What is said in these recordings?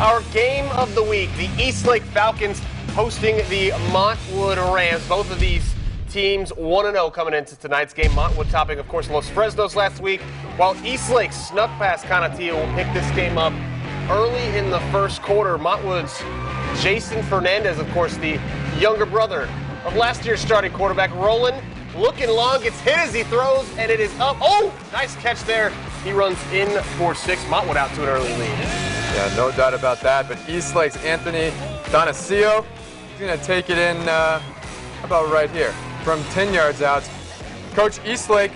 Our game of the week, the Eastlake Falcons hosting the Montwood Rams. Both of these teams 1-0 coming into tonight's game. Montwood topping, of course, Los Fresnos last week, while Eastlake snuck past Conatillo will pick this game up early in the first quarter. Montwood's Jason Fernandez, of course, the younger brother of last year's starting quarterback, Roland, looking long, gets hit as he throws, and it is up. Oh, nice catch there. He runs in for 6. Montwood out to an early lead. Yeah, no doubt about that. But Eastlake's Anthony Donacio, he's going to take it in about right here from 10 yards out. Coach, Eastlake,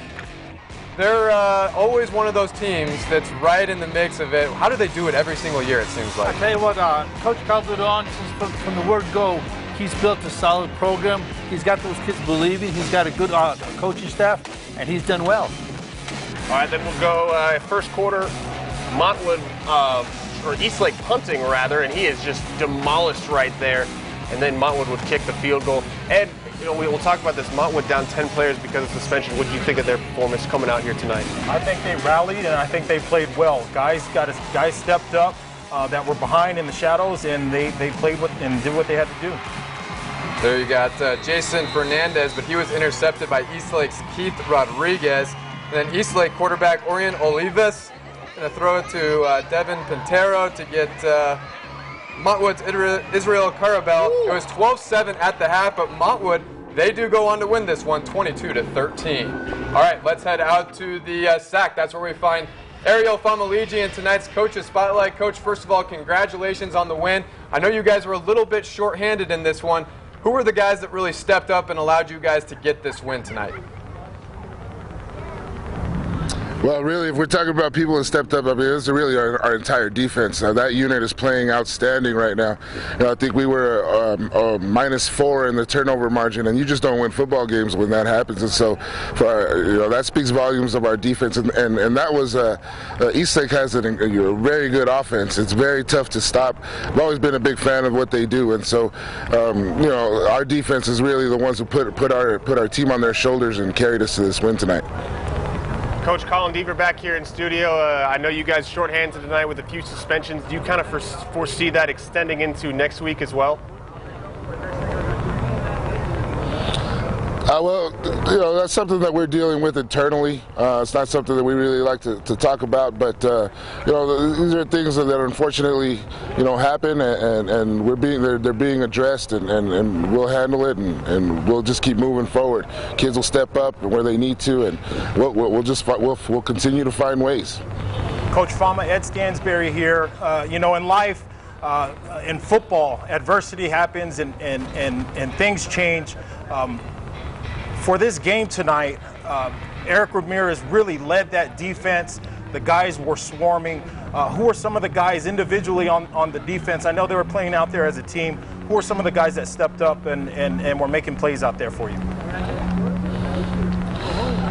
they're always one of those teams that's right in the mix of it. How do they do it every single year, it seems like? I tell you what, Coach Calderon, from the word go, he's built a solid program. He's got those kids believing. He's got a good coaching staff, and he's done well. All right, then we'll go first quarter. Montwood, or Eastlake punting rather, and he is just demolished right there. And then Montwood would kick the field goal. Ed, you know, we'll talk about this. Montwood down 10 players because of suspension. What do you think of their performance coming out here tonight? I think they rallied, and I think they played well. Guys stepped up that were behind in the shadows, and they played and did what they had to do. There you got Jason Fernandez, but he was intercepted by Eastlake's Keith Rodriguez. And then Eastlake quarterback Orion Olivas going to throw it to Devin Pintero to get Montwood's Israel Carabel. It was 12-7 at the half, but Montwood, they do go on to win this one 22-13. All right, let's head out to the SAC. That's where we find Ariel Famaligi in tonight's Coach's Spotlight. Coach, first of all, congratulations on the win. I know you guys were a little bit short-handed in this one. Who were the guys that really stepped up and allowed you guys to get this win tonight? Well, really, if we're talking about people that stepped up, I mean, it's really our entire defense. That unit is playing outstanding right now. You know, I think we were -4 in the turnover margin, and you just don't win football games when that happens. And so, that speaks volumes of our defense. And that was Eastlake has a very good offense. It's very tough to stop. I've always been a big fan of what they do, and so our defense is really the ones who put our team on their shoulders and carried us to this win tonight. Coach Colin Deaver back here in studio. I know you guys shorthanded tonight with a few suspensions. Do you kind of foresee that extending into next week as well? Well, that's something that we're dealing with internally. It's not something that we really like to talk about, but these are things that unfortunately happen, and they're being addressed, and we'll handle it, and we'll just keep moving forward. Kids will step up where they need to, and we'll continue to find ways. Coach Fama, Ed Stansberry here. In life, in football, adversity happens and things change. For this game tonight, Eric Ramirez really led that defense. The guys were swarming. Who are some of the guys individually on the defense? I know they were playing out there as a team. Who are some of the guys that stepped up and were making plays out there for you?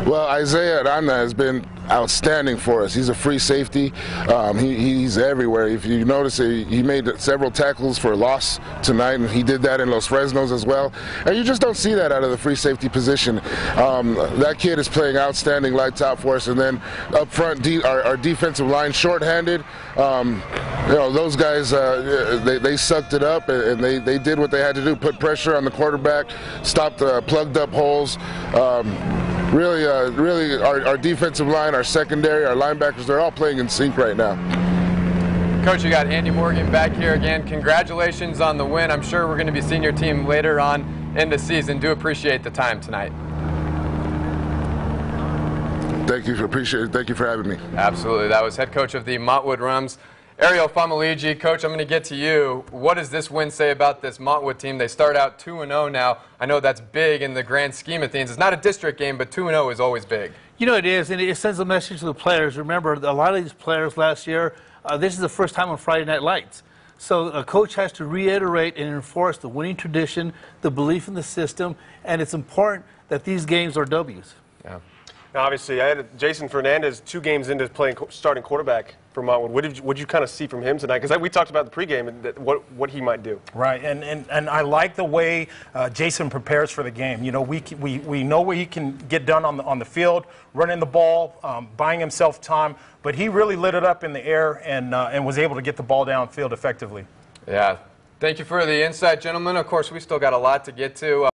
Well, Isaiah Aranda has been outstanding for us. He's a free safety. He's everywhere. If you notice, he made several tackles for a loss tonight, and he did that in Los Fresnos as well. And you just don't see that out of the free safety position. That kid is playing outstanding light top for us. And then up front, our defensive line shorthanded. Those guys, they sucked it up, and they did what they had to do, put pressure on the quarterback, stopped plugged up holes. Really, our defensive line, our secondary, our linebackers, they're all playing in sync right now. Coach, you got Andy Morgan back here again. Congratulations on the win. I'm sure we're going to be seeing your team later on in the season. Do appreciate the time tonight. Thank you. Appreciate it. Thank you for having me. Absolutely. That was head coach of the Montwood Rams, Ariel Famaligi. Coach, I'm going to get to you. What does this win say about this Montwood team? They start out 2-0 now. I know that's big in the grand scheme of things. It's not a district game, but 2-0 is always big. You know it is, and it sends a message to the players. Remember, a lot of these players last year, this is the first time on Friday Night Lights. So a coach has to reiterate and enforce the winning tradition, the belief in the system, and it's important that these games are W's. Yeah. Now, obviously, I had Jason Fernandez 2 games into playing starting quarterback for Montwood. What did you kind of see from him tonight? Because we talked about the pregame and what he might do. Right, and I like the way Jason prepares for the game. You know, we know what he can get done on the field, running the ball, buying himself time, but he really lit it up in the air and was able to get the ball downfield effectively. Yeah. Thank you for the insight, gentlemen. Of course, we still got a lot to get to.